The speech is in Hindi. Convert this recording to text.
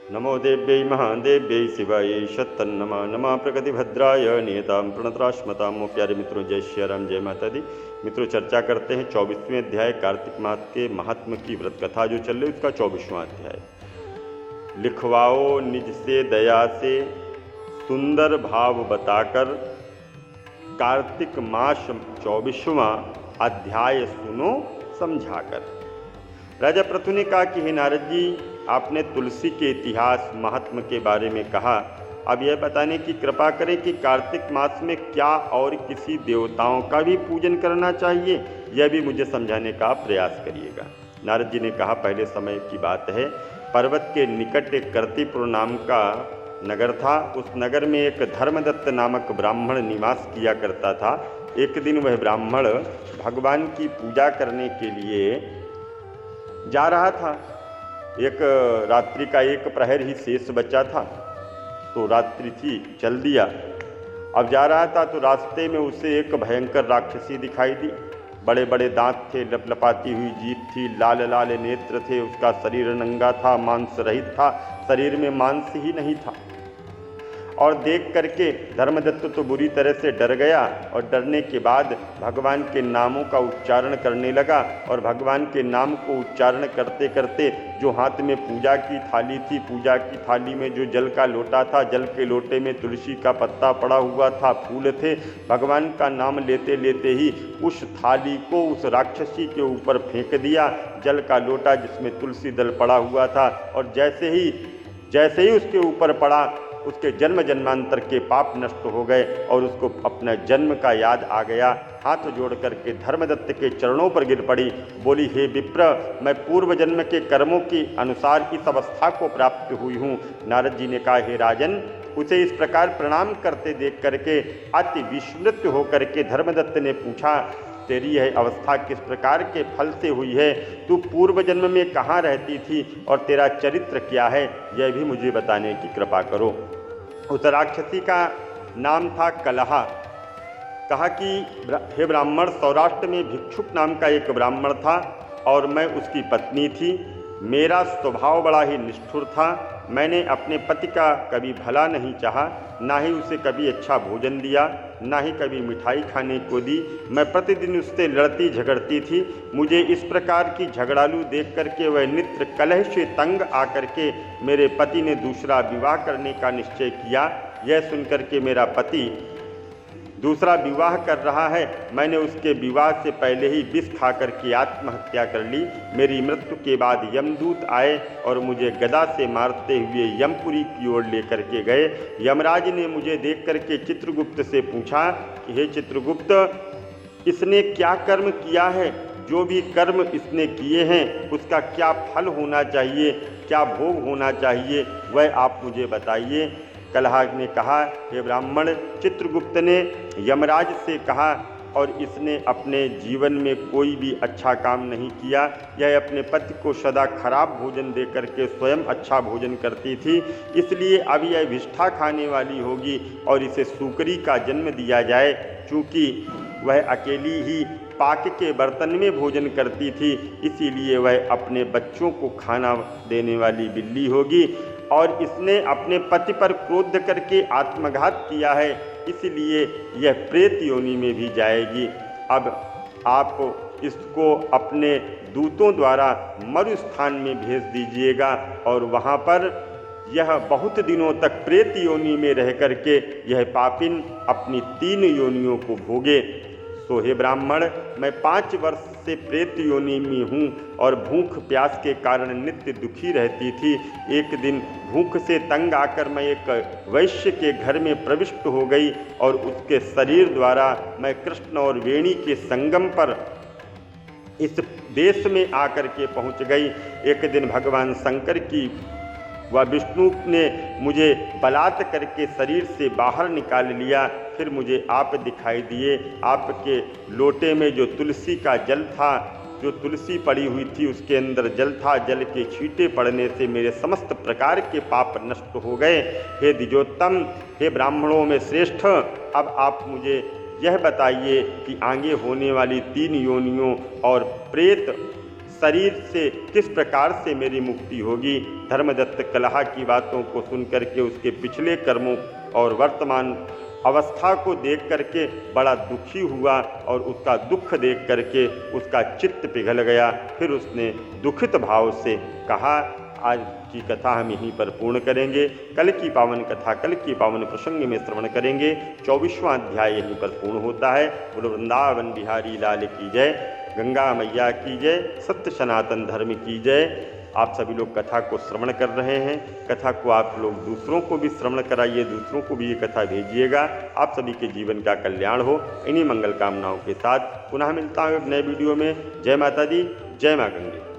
नमो देव्यै महादेव्यै शिवायै शतन्नमा नमः प्रगतिभद्राय नियतां प्रणतराश्मतां। प्यारे मित्रों, जय श्री राम, जय माता दी। मित्रों, चर्चा करते हैं 24वें अध्याय कार्तिक मास के महात्म की व्रत कथा जो चल रही उसका 24वां अध्याय। लिखवाओ निज से दया से सुंदर भाव बताकर, कार्तिक मास 24वां अध्याय सुनो समझाकर। राजा पृथु ने कहा कि हे नारद जी, आपने तुलसी के इतिहास महात्म के बारे में कहा, अब यह बताने की कृपा करें कि कार्तिक मास में क्या और किसी देवताओं का भी पूजन करना चाहिए, यह भी मुझे समझाने का प्रयास करिएगा। नारद जी ने कहा, पहले समय की बात है, पर्वत के निकट एक कर्तिपुर नाम का नगर था। उस नगर में एक धर्मदत्त नामक ब्राह्मण निवास किया करता था। एक दिन वह ब्राह्मण भगवान की पूजा करने के लिए जा रहा था। एक रात्रि का एक प्रहर ही शेष बचा था, तो रात्रि थी, चल दिया। अब जा रहा था तो रास्ते में उसे एक भयंकर राक्षसी दिखाई दी। बड़े बड़े दांत थे, लपलपाती हुई जीभ थी, लाल लाल नेत्र थे, उसका शरीर नंगा था, मांस रहित था, शरीर में मांस ही नहीं था। और देख करके धर्मदत्त तो बुरी तरह से डर गया और डरने के बाद भगवान के नामों का उच्चारण करने लगा। और भगवान के नाम को उच्चारण करते करते जो हाथ में पूजा की थाली थी, पूजा की थाली में जो जल का लोटा था, जल के लोटे में तुलसी का पत्ता पड़ा हुआ था, फूल थे, भगवान का नाम लेते लेते ही उस थाली को उस राक्षसी के ऊपर फेंक दिया, जल का लोटा जिसमें तुलसी दल पड़ा हुआ था। और जैसे ही उसके ऊपर पड़ा, उसके जन्म जन्मांतर के पाप नष्ट हो गए और उसको अपने जन्म का याद आ गया। हाथ जोड़ करके धर्मदत्त के चरणों पर गिर पड़ी, बोली, हे विप्र, मैं पूर्व जन्म के कर्मों के अनुसार इस अवस्था को प्राप्त हुई हूँ। नारद जी ने कहा, हे राजन, उसे इस प्रकार प्रणाम करते देख करके अति विस्मृत होकर के धर्मदत्त ने पूछा, तेरी यह अवस्था किस प्रकार के फल से हुई है? तू पूर्व जन्म में कहाँ रहती थी और तेरा चरित्र क्या है, यह भी मुझे बताने की कृपा करो। उस राक्षसी का नाम था कलहा। कहा कि हे ब्राह्मण, सौराष्ट्र में भिक्षुक नाम का एक ब्राह्मण था और मैं उसकी पत्नी थी। मेरा स्वभाव बड़ा ही निष्ठुर था। मैंने अपने पति का कभी भला नहीं चाहा, ना ही उसे कभी अच्छा भोजन दिया, ना ही कभी मिठाई खाने को दी। मैं प्रतिदिन उससे लड़ती झगड़ती थी। मुझे इस प्रकार की झगड़ालू देख करके वह नित्य कलह से तंग आकर के मेरे पति ने दूसरा विवाह करने का निश्चय किया। यह सुनकर के मेरा पति दूसरा विवाह कर रहा है, मैंने उसके विवाह से पहले ही विष खा करके आत्महत्या कर ली। मेरी मृत्यु के बाद यमदूत आए और मुझे गदा से मारते हुए यमपुरी की ओर लेकर के गए। यमराज ने मुझे देख करके चित्रगुप्त से पूछा कि हे चित्रगुप्त, इसने क्या कर्म किया है? जो भी कर्म इसने किए हैं उसका क्या फल होना चाहिए, क्या भोग होना चाहिए, वह आप मुझे बताइए। कलहा ने कहा, हे ब्राह्मण, चित्रगुप्त ने यमराज से कहा और इसने अपने जीवन में कोई भी अच्छा काम नहीं किया। यह अपने पति को सदा खराब भोजन दे करके स्वयं अच्छा भोजन करती थी, इसलिए अब यह विष्ठा खाने वाली होगी और इसे सूकरी का जन्म दिया जाए। चूँकि वह अकेली ही पाक के बर्तन में भोजन करती थी, इसीलिए वह अपने बच्चों को खाना देने वाली बिल्ली होगी। और इसने अपने पति पर क्रोध करके आत्मघात किया है, इसलिए यह प्रेत योनि में भी जाएगी। अब आप इसको अपने दूतों द्वारा मरुस्थान में भेज दीजिएगा और वहाँ पर यह बहुत दिनों तक प्रेत योनि में रह करके यह पापिन अपनी 3 योनियों को भोगे। तो हे ब्राह्मण, मैं 5 वर्ष से प्रेत योनि में हूँ और भूख प्यास के कारण नित्य दुखी रहती थी। एक दिन भूख से तंग आकर मैं एक वैश्य के घर में प्रविष्ट हो गई और उसके शरीर द्वारा मैं कृष्ण और वेणी के संगम पर इस देश में आकर के पहुँच गई। एक दिन भगवान शंकर की वह विष्णु ने मुझे बलात् करके शरीर से बाहर निकाल लिया। फिर मुझे आप दिखाई दिए। आपके लोटे में जो तुलसी का जल था, जो तुलसी पड़ी हुई थी, उसके अंदर जल था। जल के छींटे पड़ने से मेरे समस्त प्रकार के पाप नष्ट हो गए। हे द्विजोत्तम, हे ब्राह्मणों में श्रेष्ठ, अब आप मुझे यह बताइए कि आगे होने वाली 3 योनियों और प्रेत शरीर से किस प्रकार से मेरी मुक्ति होगी। धर्मदत्त कलहा की बातों को सुन करके उसके पिछले कर्मों और वर्तमान अवस्था को देख करके बड़ा दुखी हुआ और उसका दुख देख करके उसका चित्त पिघल गया। फिर उसने दुखित भाव से कहा, आज की कथा हम यहीं पर पूर्ण करेंगे। कल की पावन कथा, कल की पावन प्रसंग में श्रवण करेंगे। 24वां अध्याय यहीं पर पूर्ण होता है। बोलो वृंदावन बिहारी लाल की जय, गंगा मैया की जय, सत्य सनातन धर्म की जय। आप सभी लोग कथा को श्रवण कर रहे हैं। कथा को आप लोग दूसरों को भी श्रवण कराइए, दूसरों को भी ये कथा भेजिएगा। आप सभी के जीवन का कल्याण हो। इन्हीं मंगल कामनाओं के साथ पुनः मिलता हूँ एक नए वीडियो में। जय माता दी, जय माँ गंगे।